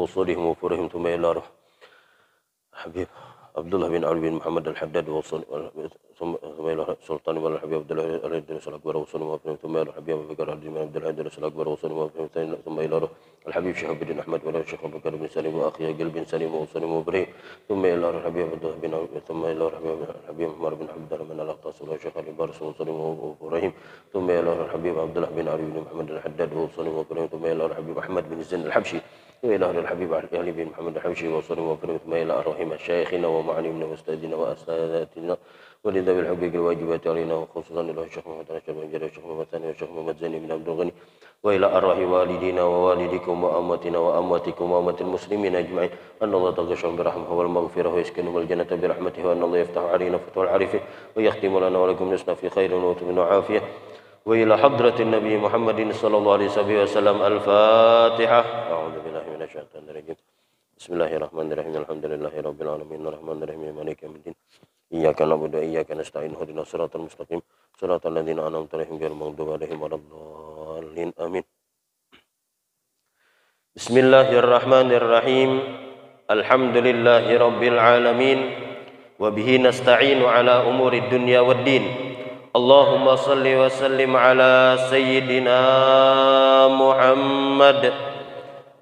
وصولهم وفورهم ثم إلى روح حبيب عبد الله بن علي بن محمد الحداد ثم إلى سلطان بن الحبيب عبد الله الدرس الأكبر وصول وفورهم ثم إلى الحبيب أبو بكر بن عبد الله الدرس الأكبر وصول وفورهم ثم إلى روح الحبيب شهاب الدين أحمد ولا الشيخ أبو بكر بن سليم وأخي قلب بن سليم وصول وبريه ثم إلى الحبيب عبد الله بن ثم إلى الحبيب عمر بن عبد الله من الأقطاس والشيخ علي بارس وصول وبريه ثم إلى الحبيب عبد الله بن علي بن محمد الحداد وصول وبريه ثم إلى الحبيب أحمد بن الزين الحبشي وإلى الحبيب علي بن محمد الحبشي وصول وبريه ثم إلى أرواح مشايخنا ومعلمنا وأستاذنا وأساتذتنا ولذوي الحقوق الواجبات علينا وخصوصا إلى الشيخ محمد الشيخ محمد والشيخ محمد ثاني والشيخ محمد زين بن عبد الغني وإلى أرواح والدينا ووالديكم وأمتنا وأمواتكم وأمة المسلمين أجمعين أن الله تغشهم برحمه والمغفرة ويسكنهم الجنة برحمته وأن الله يفتح علينا فتوى العارفين ويختم لنا ولكم نسنا في خير وتمن وعافية وإلى حضرة النبي محمد صلى الله عليه وسلم الفاتحة. أعوذ بالله من الشيطان الرجيم. بسم الله الرحمن الرحيم. الحمد لله رب العالمين الرحمن الرحيم مالك يوم الدين إياك نعبد وإياك نستعين اهدنا الصراط المستقيم صراط الذين أنعمت عليهم غير المغضوب عليهم ولا الضالين آمين. بسم الله الرحمن الرحيم. الحمد لله رب العالمين وبه نستعين على أمور الدنيا والدين. اللهم صل وسلم على سيدنا محمد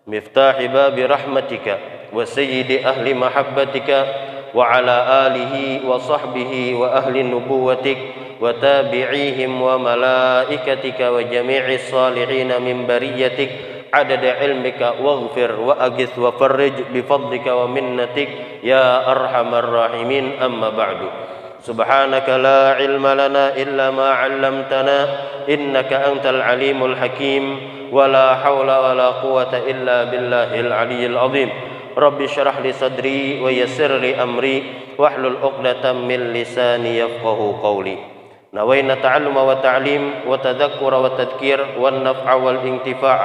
مفتاح باب رحمتك وسيد أهل محبتك وعلى آله وصحبه وأهل نبوتك وتابعيهم وملائكتك وجميع الصالحين من بريتك عدد علمك واغفر وأغث وفرج بفضلك ومنتك يا أرحم الراحمين. أما بعد سبحانك لا علم لنا إلا ما علمتنا إنك أنت العليم الحكيم ولا حول ولا قوة إلا بالله العلي العظيم. رب اشرح لي صدري ويسر لي أمري واحلل عقدة من لساني يفقه قولي. نوينا التعلم والتعليم والتذكر والتذكير والنفع والانتفاع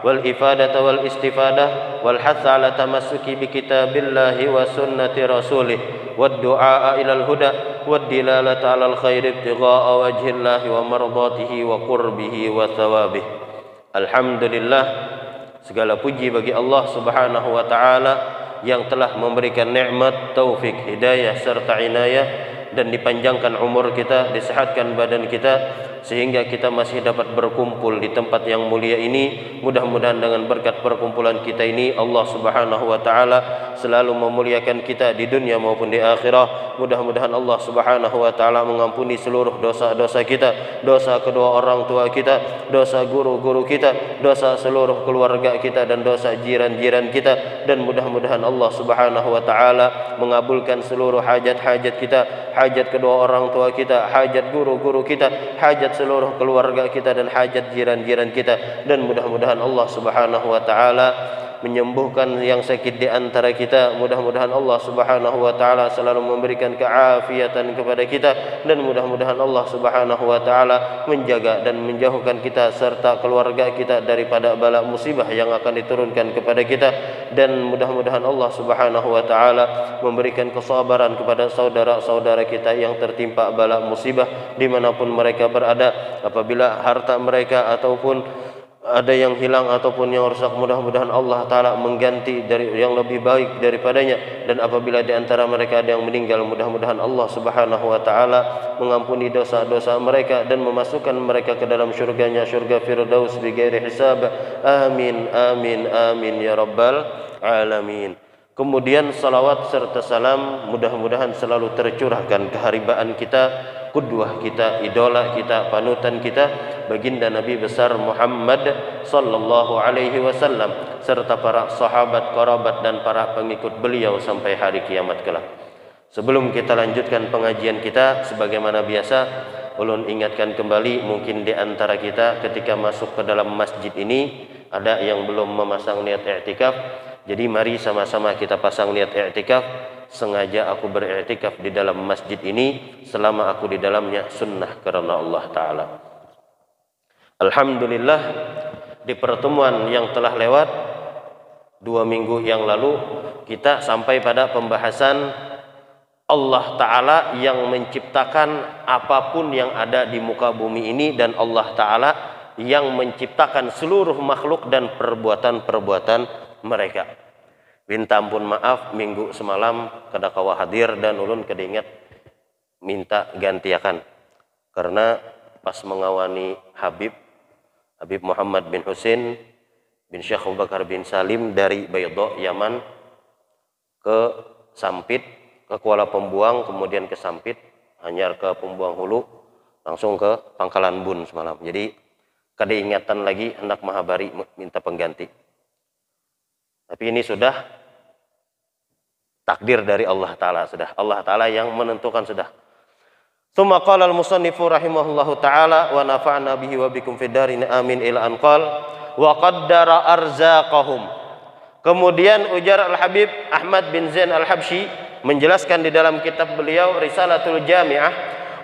والإفادة والاستفادة والحث على تمسك بكتاب الله وسنة رسوله والدعاء إلى الهدى والدلالة على الخير ابتغاء وجه الله ومرضاته وقربه وثوابه. Alhamdulillah, segala puji bagi Allah Subhanahu wa taala yang telah memberikan nikmat, taufik, hidayah serta inayah dan dipanjangkan umur kita, disehatkan badan kita sehingga kita masih dapat berkumpul di tempat yang mulia ini. Mudah-mudahan dengan berkat perkumpulan kita ini Allah Subhanahu wa taala selalu memuliakan kita di dunia maupun di akhirat. Mudah-mudahan Allah Subhanahu wa taala mengampuni seluruh dosa-dosa kita, dosa kedua orang tua kita, dosa guru-guru kita, dosa seluruh keluarga kita dan dosa jiran-jiran kita, dan mudah-mudahan Allah Subhanahu wa taala mengabulkan seluruh hajat-hajat kita, hajat kedua orang tua kita, hajat guru-guru kita, hajat seluruh keluarga kita dan hajat jiran-jiran kita, dan mudah-mudahan Allah Subhanahu wa taala menyembuhkan yang sakit di antara kita. Mudah-mudahan Allah Subhanahu wa taala selalu memberikan keafiatan kepada kita, dan mudah-mudahan Allah Subhanahu wa taala menjaga dan menjauhkan kita serta keluarga kita daripada bala musibah yang akan diturunkan kepada kita, dan mudah-mudahan Allah Subhanahu wa taala memberikan kesabaran kepada saudara-saudara kita yang tertimpa bala musibah dimanapun mereka berada. Apabila harta mereka ataupun ada yang hilang ataupun yang rusak, mudah-mudahan Allah taala mengganti dari yang lebih baik daripadanya, dan apabila di antara mereka ada yang meninggal, mudah-mudahan Allah Subhanahu wa taala mengampuni dosa-dosa mereka dan memasukkan mereka ke dalam syurganya, syurga Firdaus bighairi hisab. Amin amin amin ya rabbal alamin. Kemudian salawat serta salam mudah-mudahan selalu tercurahkan keharibaan kita, qudwah kita, idola kita, panutan kita, baginda Nabi besar Muhammad sallallahu alaihi wasallam serta para sahabat, kerabat dan para pengikut beliau sampai hari kiamat kelak. Sebelum kita lanjutkan pengajian kita, sebagaimana biasa ulun ingatkan kembali, mungkin di antara kita ketika masuk ke dalam masjid ini ada yang belum memasang niat i'tikaf. Jadi mari sama-sama kita pasang niat i'tikaf. Sengaja aku beriktikaf di dalam masjid ini, selama aku di dalamnya sunnah karena Allah taala. Alhamdulillah, di pertemuan yang telah lewat 2 minggu yang lalu kita sampai pada pembahasan Allah taala yang menciptakan apapun yang ada di muka bumi ini, dan Allah taala yang menciptakan seluruh makhluk dan perbuatan-perbuatan mereka. Minta ampun maaf minggu semalam kada kawa hadir dan ulun kada ingat minta gantiakan. Karena pas mengawani Habib Muhammad bin Husain bin Syekh Abu Bakar bin Salim dari Baydha Yaman ke Sampit, ke Kuala Pembuang, kemudian ke Sampit, hanyar ke Pembuang Hulu, langsung ke Pangkalan Bun semalam. Jadi kada ingatan lagi hendak mahabari minta pengganti. Tapi ini sudah takdir dari Allah Ta'ala, sudah Allah Ta'ala yang menentukan sudah. Tsumma qala al-musannifu rahimahullahu ta'ala wa nafa'na bihi wa bikum fid darin amin ila an qala wa qaddara arzaqahum. Kemudian ujar Al-Habib Ahmad bin Zain Al-Habsyi menjelaskan di dalam kitab beliau Risalatul Jami'ah,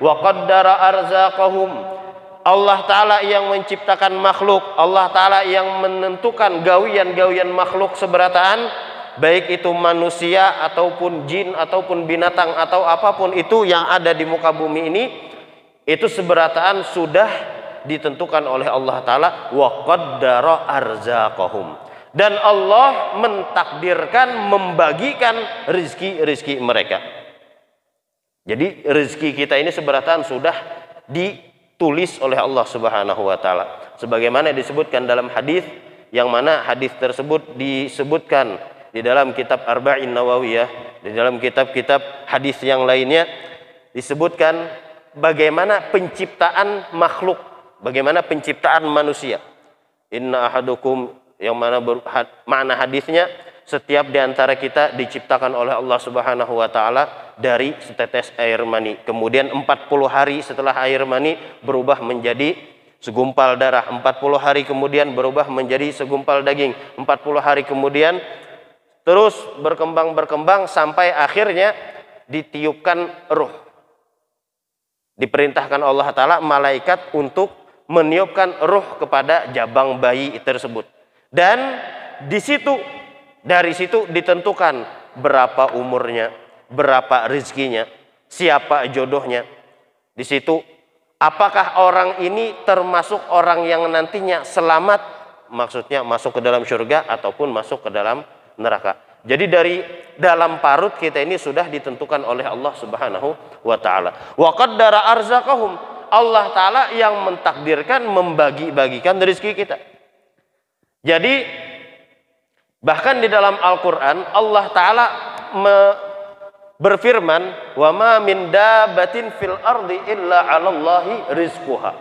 wa qaddara arzaqahum. Allah Ta'ala yang menciptakan makhluk, Allah Ta'ala yang menentukan gawian-gawian makhluk seberataan, baik itu manusia ataupun jin ataupun binatang atau apapun itu yang ada di muka bumi ini, itu seberataan sudah ditentukan oleh Allah Ta'ala. Wa qaddara arzaqahum. Dan Allah mentakdirkan, membagikan rizki-rizki mereka. Jadi rizki kita ini seberataan sudah ditulis oleh Allah Subhanahu wa Ta'ala, sebagaimana disebutkan dalam hadis, yang mana hadis tersebut disebutkan di dalam kitab Arba'in Nawawiyah, di dalam kitab-kitab hadis yang lainnya disebutkan bagaimana penciptaan makhluk, bagaimana penciptaan manusia. Inna ahadukum, yang mana makna hadisnya, setiap di antara kita diciptakan oleh Allah Subhanahu wa Ta'ala dari setetes air mani. Kemudian 40 hari setelah air mani berubah menjadi segumpal darah. 40 hari kemudian berubah menjadi segumpal daging. 40 hari kemudian terus berkembang sampai akhirnya ditiupkan ruh. Diperintahkan Allah Ta'ala malaikat untuk meniupkan ruh kepada jabang bayi tersebut. Dan dari situ ditentukan berapa umurnya, berapa rezekinya, siapa jodohnya. Di situ apakah orang ini termasuk orang yang nantinya selamat, maksudnya masuk ke dalam surga ataupun masuk ke dalam neraka. Jadi dari dalam parut kita ini sudah ditentukan oleh Allah Subhanahu wa Ta'ala. Wa qaddara arzaqahum. Allah Ta'ala yang mentakdirkan, membagi-bagikan rezeki kita. Jadi bahkan di dalam Al-Quran Allah Ta'ala berfirman, wa ma min dabbatin fil ardi illa 'alallahi rizquha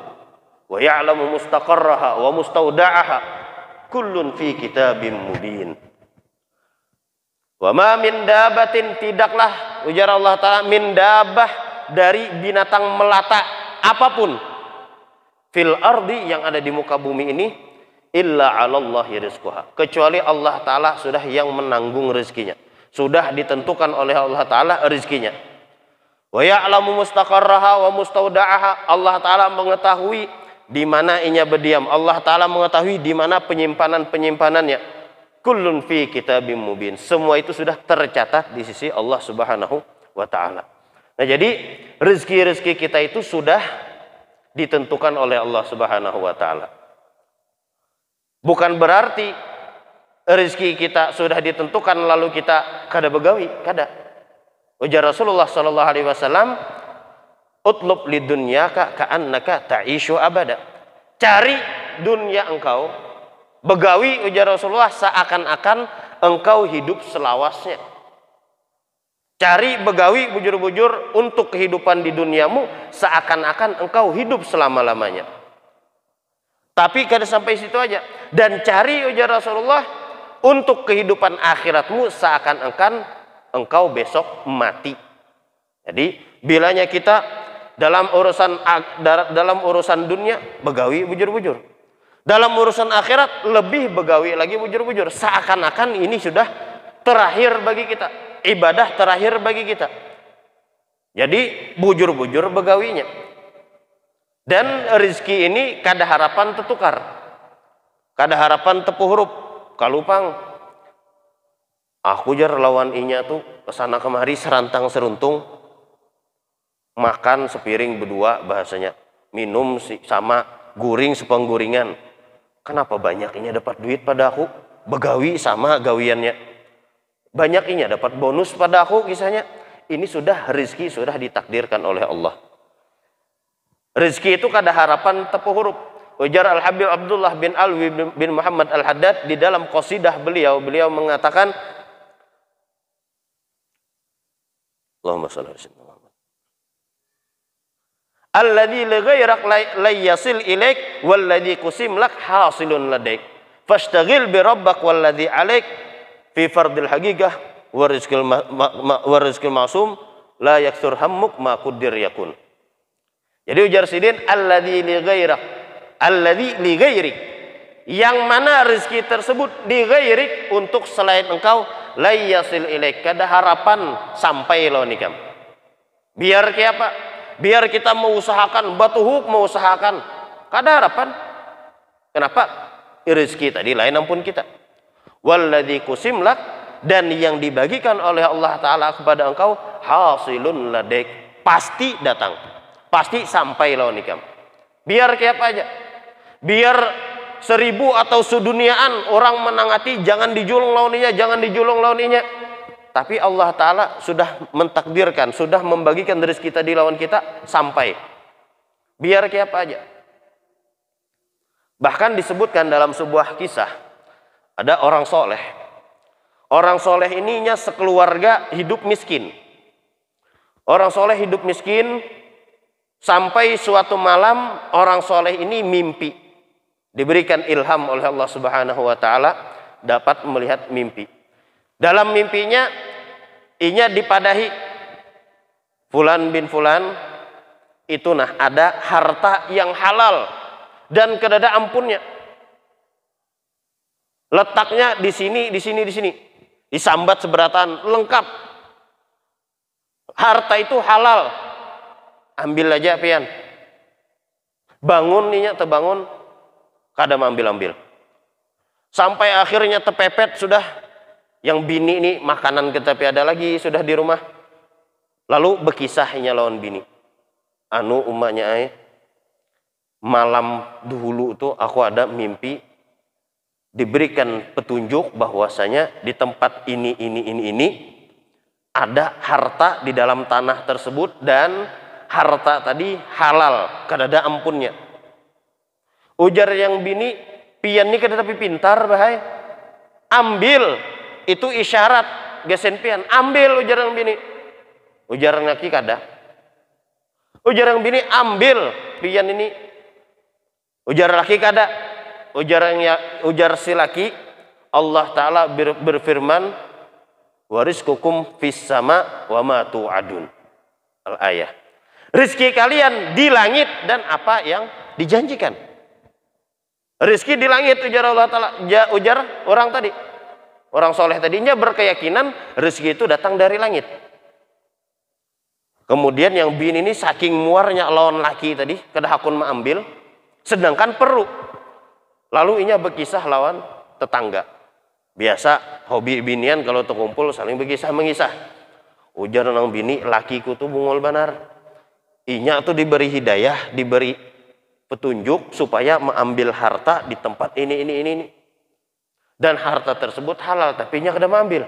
wa ya'lamu mustaqarraha wa mustawda'aha kullun fi kitabim mubin. Wa ma min dabbatin, tidaklah, ujar Allah Ta'ala, min dabbah, dari binatang melata apapun, fil ardi, yang ada di muka bumi ini, illa 'alallahi rizquha, kecuali Allah Ta'ala sudah yang menanggung rezekinya, sudah ditentukan oleh Allah Ta'ala rezekinya. Wa ya'lamu mustaqarraha wa mustawda'aha, Allah Ta'ala mengetahui di mana inya berdiam, Allah Ta'ala mengetahui di mana penyimpanan-penyimpanannya. Kullun fi kitabim mubin, semua itu sudah tercatat di sisi Allah Subhanahu wa Ta'ala. Nah, jadi rezeki-rezeki kita itu sudah ditentukan oleh Allah Subhanahu wa Ta'ala. Bukan berarti rezeki kita sudah ditentukan lalu kita kada begawi, kada. Ujar Rasulullah sallallahu alaihi wasallam, utlub lidunyaka ka'annaka ta'ishu abada. Cari dunia engkau, begawi, ujar Rasulullah, seakan-akan engkau hidup selawasnya. Cari begawi bujur-bujur untuk kehidupan di duniamu, seakan-akan engkau hidup selama-lamanya. Tapi kada sampai situ aja. Dan cari, ujar Rasulullah, untuk kehidupan akhiratmu, seakan-akan engkau besok mati. Jadi bilanya kita dalam urusan dunia begawi bujur-bujur, dalam urusan akhirat lebih begawi lagi bujur-bujur, seakan-akan ini sudah terakhir bagi kita, ibadah terakhir bagi kita. Jadi bujur-bujur begawinya. Dan rezeki ini kada harapan tetukar, kada harapan tepuh huruf. Kalupang aku jar lawan inya tuh kesana kemari serantang seruntung, makan sepiring berdua bahasanya, minum sama guring sepengguringan. Kenapa banyak inya dapat duit pada aku? Begawi sama gawiannya. Banyak dapat bonus pada aku kisahnya. Ini sudah rezeki, sudah ditakdirkan oleh Allah. Rezeki itu kada harapan tepu huruf. Ujar Al-Habib Abdullah bin Alwi bin Muhammad Al-Haddad di dalam qasidah beliau mengatakan, Allahumma shalli ala sayyidina Muhammad. Alladzi li ghairak la yasil ilaik walladzi qusim lak hasilun ladaik. Fashtaghil bi rabbak walladzi alaik fi fardil haqiqah wa rizqil ma'sum la yaksur hammuk ma quddir yakun. Jadi ujar Sidin, alladzi li ghairak, alladzi li ghairik, yang mana rezeki tersebut di ghairik, untuk selain engkau, la yasil ilaik, kada harapan sampai lawan ikam. Biar ke apa? Biar kita mengusahakan, batuhuk mengusahakan, kada harapan. Kenapa? Rezeki tadi lain ampun kita. Walladzi qusim lak, dan yang dibagikan oleh Allah Ta'ala kepada engkau, hasilun ladek, pasti datang, pasti sampai lawan ikam. Biar kayak apa aja, biar 1000 atau seduniaan orang menangati, jangan dijulung launinya, jangan dijulung launinya, tapi Allah Ta'ala sudah mentakdirkan, sudah membagikan rezeki kita di lawan kita sampai. Biar kayak apa aja. Bahkan disebutkan dalam sebuah kisah, ada orang soleh. Orang soleh ininya sekeluarga hidup miskin. Orang soleh hidup miskin, sampai suatu malam orang soleh ini mimpi. Diberikan ilham oleh Allah Subhanahu wa Ta'ala, dapat melihat mimpi. Dalam mimpinya, inya dipadahi, Fulan bin Fulan, itu ada harta yang halal dan kedada ampunnya. Letaknya di sini, di sini, di sini. Disambat seberatan, lengkap. Harta itu halal. Ambil aja pian. Bangun ninya terbangun, kada ambil-ambil. Sampai akhirnya terpepet sudah, yang bini ini makanan kita ada lagi sudah di rumah. Lalu berkisahnya lawan bini. Anu umaknya malam dahulu tuh aku ada mimpi, diberikan petunjuk bahwasanya di tempat ini ada harta di dalam tanah tersebut, dan harta tadi halal, kadada ampunnya. Ujar yang bini, pian ini kada tapi pintar bahaya. Ambil, itu isyarat gesen pian, ambil, ujar yang bini. Ujar yang laki kada. Ujar yang bini, ambil pian ini. Ujar laki kada. Ujar si laki, Allah Ta'ala berfirman, warizqukum fis sama wa ma tu'adun. Al-ayah. Rizki kalian di langit dan apa yang dijanjikan. Rizki di langit, ujar Allah Ta'ala. Ujar orang tadi, orang soleh tadinya berkeyakinan rizki itu datang dari langit. Kemudian yang bini ini saking muarnya lawan laki tadi, kada hakun mengambil, sedangkan perlu. Lalu inya berkisah lawan tetangga. Biasa hobi binian kalau terkumpul saling berkisah mengisah. Ujar nang bini, lakiku tuh bungol banar. Inya tuh diberi hidayah, diberi petunjuk supaya mengambil harta di tempat ini. Dan harta tersebut halal, tapi inya kada mengambil.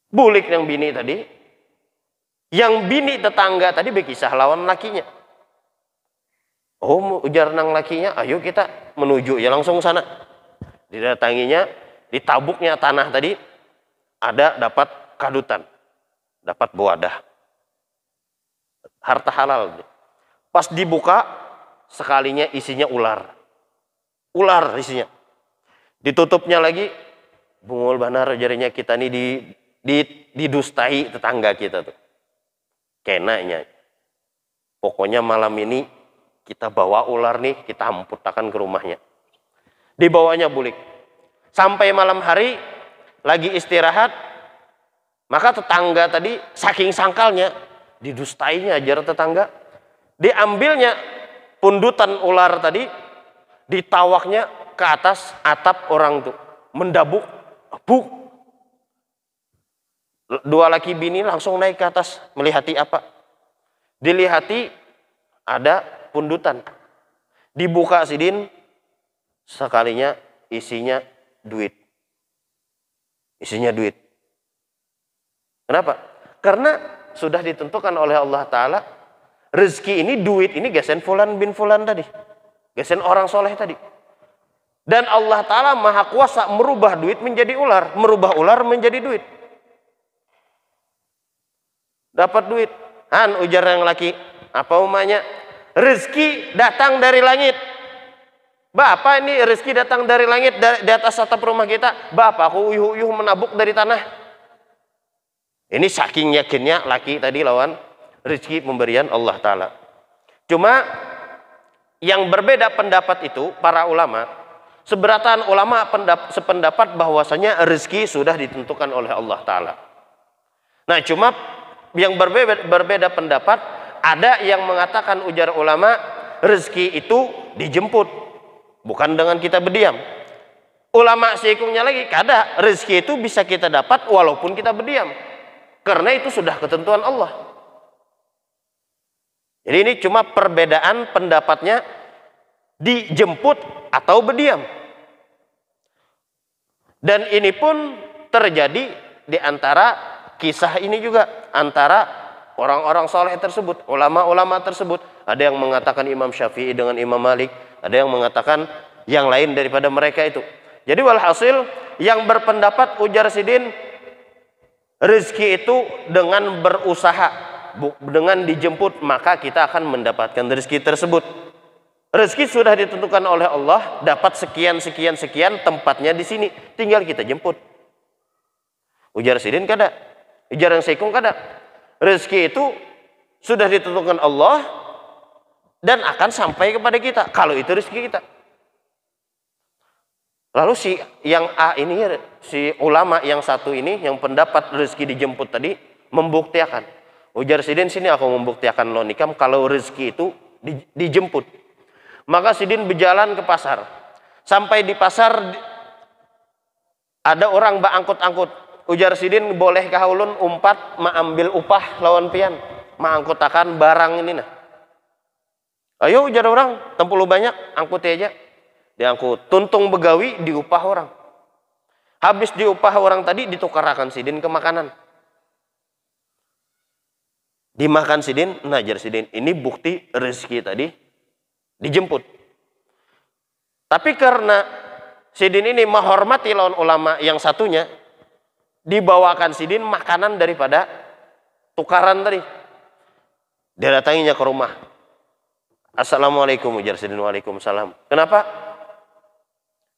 Bulik yang bini tadi. Yang bini tetangga tadi berkisah lawan lakinya. Oh, ujar nang lakinya, ayo kita menuju ya langsung sana. Didatanginya, ditabuknya tanah tadi, ada dapat kadutan, dapat buadah, harta halal. Pas dibuka, sekalinya isinya ular isinya. Ditutupnya lagi, bungul banar jarinya kita nih didustai tetangga kita tuh. Kenanya, pokoknya malam ini kita bawa ular nih, kita amputakan ke rumahnya. Dibawanya bulik. Sampai malam hari, lagi istirahat, maka tetangga tadi, saking sangkalnya, didustainya ajar tetangga. Diambilnya pundutan ular tadi, ditawaknya ke atas atap orang tuh. Mendabuk, buk. Dua laki bini langsung naik ke atas, melihati apa? Dilihati, ada pundutan. Dibuka sidin, sekalinya isinya duit. isinya duit. Kenapa? Karena sudah ditentukan oleh Allah Ta'ala, rezeki ini, duit ini gesen fulan bin fulan tadi, gesen orang soleh tadi. Dan Allah Ta'ala maha kuasa merubah duit menjadi ular, merubah ular menjadi duit. Dapat duit, ujar yang laki, apa umanya? Rezeki datang dari langit. Bapak, ini rezeki datang dari langit, di atas atap rumah kita. Bapak, aku uyuh-uyuh menabuk dari tanah. Ini saking yakinnya laki tadi lawan rezeki pemberian Allah Ta'ala. Cuma yang berbeda pendapat itu, para ulama, seberatan ulama sependapat bahwasanya rezeki sudah ditentukan oleh Allah Ta'ala. Nah, cuma yang berbeda pendapat, ada yang mengatakan, ujar ulama, rezeki itu dijemput, bukan dengan kita berdiam. Ulama seikungnya lagi, kada, rezeki itu bisa kita dapat walaupun kita berdiam, karena itu sudah ketentuan Allah. Jadi ini cuma perbedaan pendapatnya dijemput atau berdiam. Dan ini pun terjadi di antara kisah ini juga, antara orang-orang soleh tersebut, ulama-ulama tersebut. Ada yang mengatakan Imam Syafi'i dengan Imam Malik, ada yang mengatakan yang lain daripada mereka itu. Jadi walhasil yang berpendapat, ujar Sidin, rezeki itu dengan berusaha, dengan dijemput, maka kita akan mendapatkan rezeki tersebut. Rezeki sudah ditentukan oleh Allah, dapat sekian, tempatnya di sini, tinggal kita jemput. Ujar Sidin kada, ujar yang seikung kada. Rezeki itu sudah ditentukan Allah dan akan sampai kepada kita, kalau itu rezeki kita. Lalu si yang A ini, si ulama yang satu ini, yang pendapat rezeki dijemput tadi, membuktikan. Ujar Sidin, sini aku membuktikan lo nikam kalau rezeki itu dijemput. Maka Sidin berjalan ke pasar. Sampai di pasar ada orang angkut-angkut. Ujar Sidin, bolehkah ulun umpat ambil upah lawan pian, angkutakan barang ini nah. Ayo, ujar orang, tempulu banyak, angkut aja. Diangkut, tuntung begawi diupah orang. Habis diupah orang tadi, ditukarakan Sidin ke makanan. Dimakan Sidin, najar Sidin, ini bukti rezeki tadi dijemput. Tapi karena Sidin ini menghormati lawan ulama yang satunya, dibawakan Sidin makanan daripada tukaran tadi. Dia datanginya ke rumah. Assalamualaikum, ujar Sidin. Waalaikumsalam. Kenapa?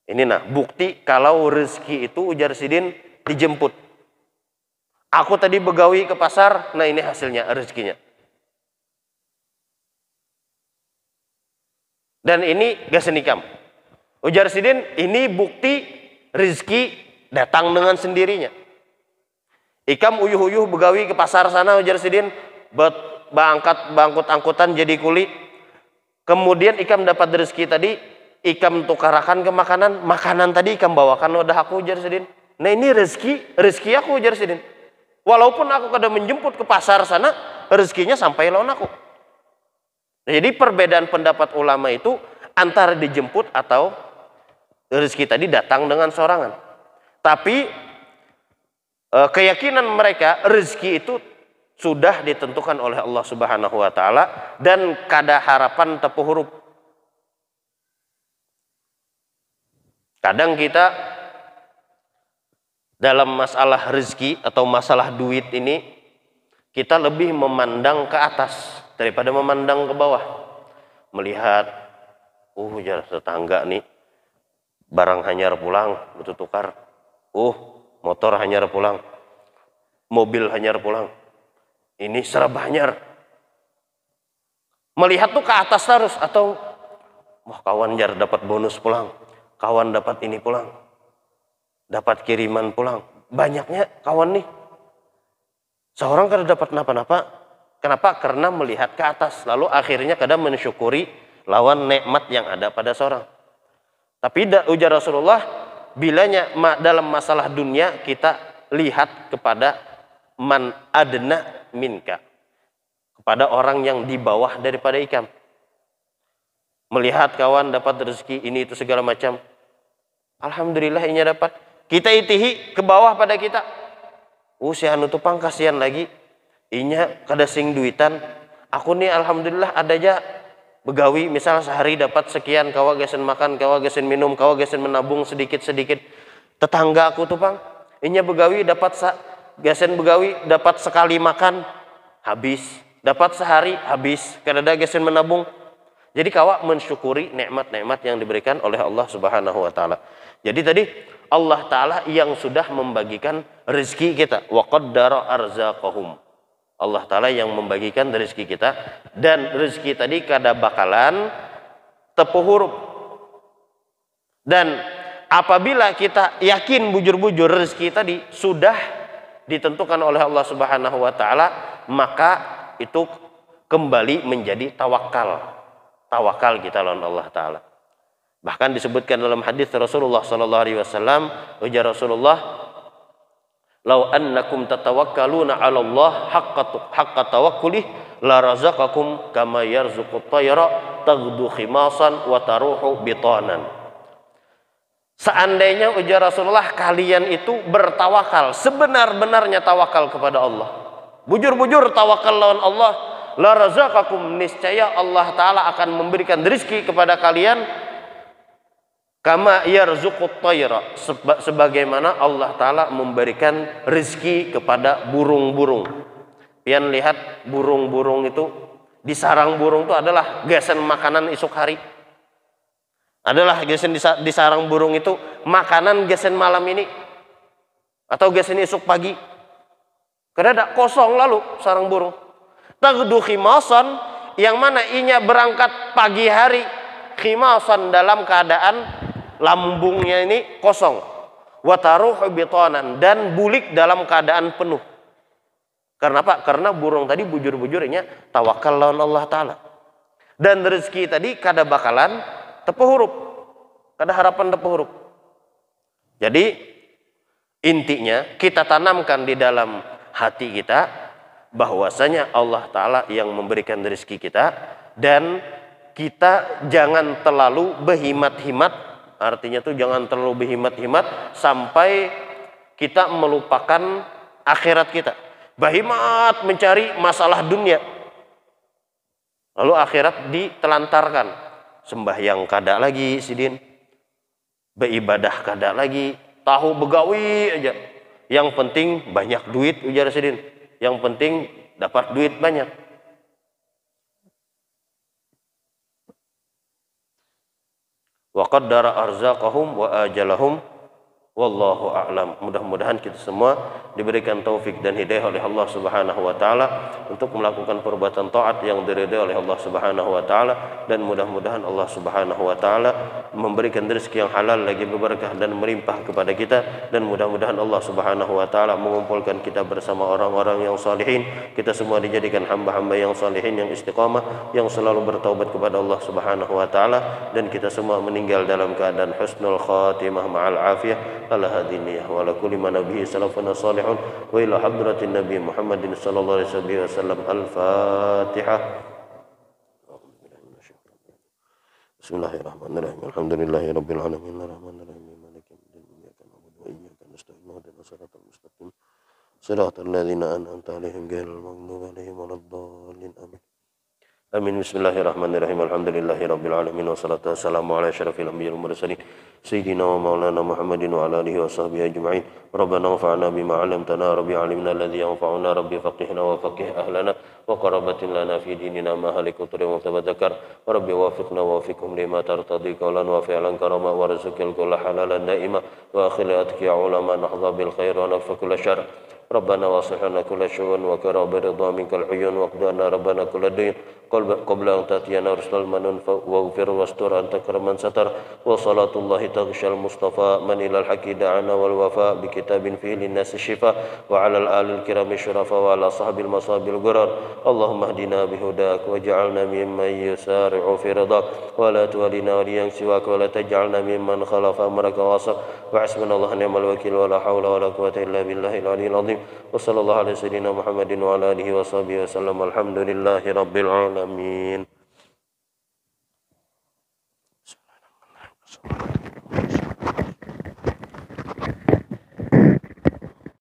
Ini nah, bukti kalau rezeki itu, ujar Sidin, dijemput. Aku tadi begawi ke pasar, nah ini hasilnya, rezekinya. Dan ini gak senikam. Ujar Sidin, ini bukti rezeki datang dengan sendirinya. Ikam uyuh-uyuh begawi ke pasar sana, ujar Sidin, bangkut-angkutan jadi kuli. Kemudian ikam dapat rezeki tadi, ikam tukarakan ke makanan tadi ikam bawakan wadah aku, ujar Sidin. Nah ini rezeki aku, ujar Sidin. Walaupun aku kada menjemput ke pasar sana, rezekinya sampai lawan aku. Nah, jadi perbedaan pendapat ulama itu antara dijemput atau rezeki tadi datang dengan sorangan. Tapi keyakinan mereka, rezeki itu sudah ditentukan oleh Allah Subhanahu wa Ta'ala dan kada harapan tepuh huruf. Kadang kita dalam masalah rezeki atau masalah duit ini, kita lebih memandang ke atas daripada memandang ke bawah. Melihat, jar tetangga nih, barang hanyar pulang, butuh tukar. Motor hanyar pulang, mobil hanyar pulang. Ini serba hanyar. Melihat tuh ke atas terus, atau wah kawan jar dapat bonus pulang, kawan dapat ini pulang, dapat kiriman pulang, banyaknya kawan nih. Seorang kada dapat napa-napa. Kenapa? Karena melihat ke atas, lalu akhirnya kada mensyukuri lawan nikmat yang ada pada seorang. Tapi ujar Rasulullah, bilanya dalam masalah dunia kita lihat kepada man adna minka, kepada orang yang di bawah daripada ikam. Melihat kawan dapat rezeki ini itu segala macam, alhamdulillah ini dapat. Kita itihi ke bawah pada kita. Si anu tupang kasihan lagi. Inya kada sing duitan. Aku nih alhamdulillah ada aja begawi, misal sehari dapat sekian, kawa gesen makan, kawa gesen minum, kawa gesen menabung sedikit-sedikit. Tetangga aku tuh pang, inya begawi dapat gesen begawi dapat sekali makan habis, dapat sehari habis, kada ada gesen menabung. Jadi kawa mensyukuri nikmat-nikmat yang diberikan oleh Allah Subhanahu wa taala. Jadi tadi Allah taala yang sudah membagikan rezeki kita, wa qaddara arzaqahum. Allah taala yang membagikan rezeki kita, dan rezeki tadi kada bakalan tepu huruf. Dan apabila kita yakin bujur-bujur rezeki tadi sudah ditentukan oleh Allah Subhanahu wa taala, maka itu kembali menjadi tawakal. Tawakal kita lawan Allah taala. Bahkan disebutkan dalam hadis Rasulullah sallallahu alaihi wasallam, ujar Rasulullah, "Lau annakum tatawakkaluna 'ala Allah haqqa tawakkulih la razaqakum kama yarzuqut tayra taghdu khimasan wa taruhu bitanan." Seandainya ujar Rasulullah kalian itu bertawakal, sebenar-benarnya tawakal kepada Allah, bujur-bujur tawakal lawan Allah, la razaqakum, niscaya Allah taala akan memberikan rezeki kepada kalian kama yarzuqut tayra, sebagaimana Allah taala memberikan rezeki kepada burung-burung. Pian lihat burung-burung itu, di sarang burung itu adalah gasan makanan esok hari. Adalah gasan di sarang burung itu makanan gasan malam ini atau gasan esok pagi. Karena ada kosong lalu sarang burung. Taghdu khimasan, yang mana inya berangkat pagi hari, khimasan dalam keadaan lambungnya ini kosong, wataruhu bitanan, dan bulik dalam keadaan penuh. Karena apa? Karena burung tadi bujur-bujurnya tawakal lawan Allah taala. Dan rezeki tadi kada bakalan tepu huruf, kada harapan tepu huruf. Jadi intinya kita tanamkan di dalam hati kita bahwasanya Allah taala yang memberikan rezeki kita, dan kita jangan terlalu berhimat-himat. Artinya tuh jangan terlalu berhimat-himat sampai kita melupakan akhirat kita. Berhimat mencari masalah dunia, lalu akhirat ditelantarkan. Sembahyang kada lagi sidin, beribadah kada lagi, tahu begawi aja. Yang penting banyak duit ujar sidin. Yang penting dapat duit banyak. Wa qaddara arzaqahum wa ajalahum wallahu a'lam. Mudah-mudahan kita semua diberikan taufik dan hidayah oleh Allah Subhanahu wa taala untuk melakukan perbuatan taat yang diridhai oleh Allah Subhanahu wa taala, dan mudah-mudahan Allah Subhanahu wa taala memberikan rezeki yang halal lagi berberkah dan melimpah kepada kita, dan mudah-mudahan Allah Subhanahu wa taala mengumpulkan kita bersama orang-orang yang salihin. Kita semua dijadikan hamba-hamba yang salihin, yang istiqamah, yang selalu bertaubat kepada Allah Subhanahu wa taala, dan kita semua meninggal dalam keadaan husnul khatimah ma'al afiyah ala hadiniyah wa ala kulli man nabihi salafuna salihun wa ila hadratin nabi Muhammadin sallallahu alaihi wasallam. Al-Fatihah. Bismillahirrahmanirrahim. Alhamdulillahi rabbil alamin arrahmanir rahim maliki yaumiddin iyyaka na'budu wa iyyaka nasta'in ihdinas siratal mustaqim siratal ladzina an'amta 'alaihim ghairil maghdubi 'alaihim waladdallin amin. Amin. Bismillahirrahmanirrahim. Alhamdulillahi rabbil alamin wassalatu wassalamu ala asyrafil anbiya'i wal mursalin sayyidina wa maulana Muhammadin wa ala alihi wa sahbihi ajma'in. Rabbana anfa'na bima 'allamtana, rabbi 'allimna alladhi yanfa'una, rabbi faqihna wa faqih ahlana wa qarabatin lana fi dinina ma halikut wa tabadzakar wa rabbi wafiqna wa wafiqhum lima tartadi qawlan wa fi'lan karama wa rizqil kulla halalan daima wa akhirat ya ulama nahdha bil khair wa nafa kull syarr. Rabbana wasilhana kulla syu'un wa karaba ridha minkal uyun wa qdana rabbana kulla dayn qabla an tatiyana rusul manun wa ghfir wastur anta karaman satar wa salatullahi taghshal mustafa man ilal haqi da'ana wal wafa bi kitabin fi linnas shifa wa ala al alil kirami syurafa wa ala sahbil masabil gurar. Allahumma hdina bihudak waj'alna mimman yusari'u fi ridak wa la tuwalina waliyan siwak wa la taj'alna mimman khalafa amraka wasaq wa hasbunallahu ni'mal wakil wa la hawla wa la quwwata illa billahil aliyyil azim. Wa sallallahu ala sayyidina Muhammadin wa ala alihi wa sahbihi wa sallam. Alhamdulillahi rabbil alamin.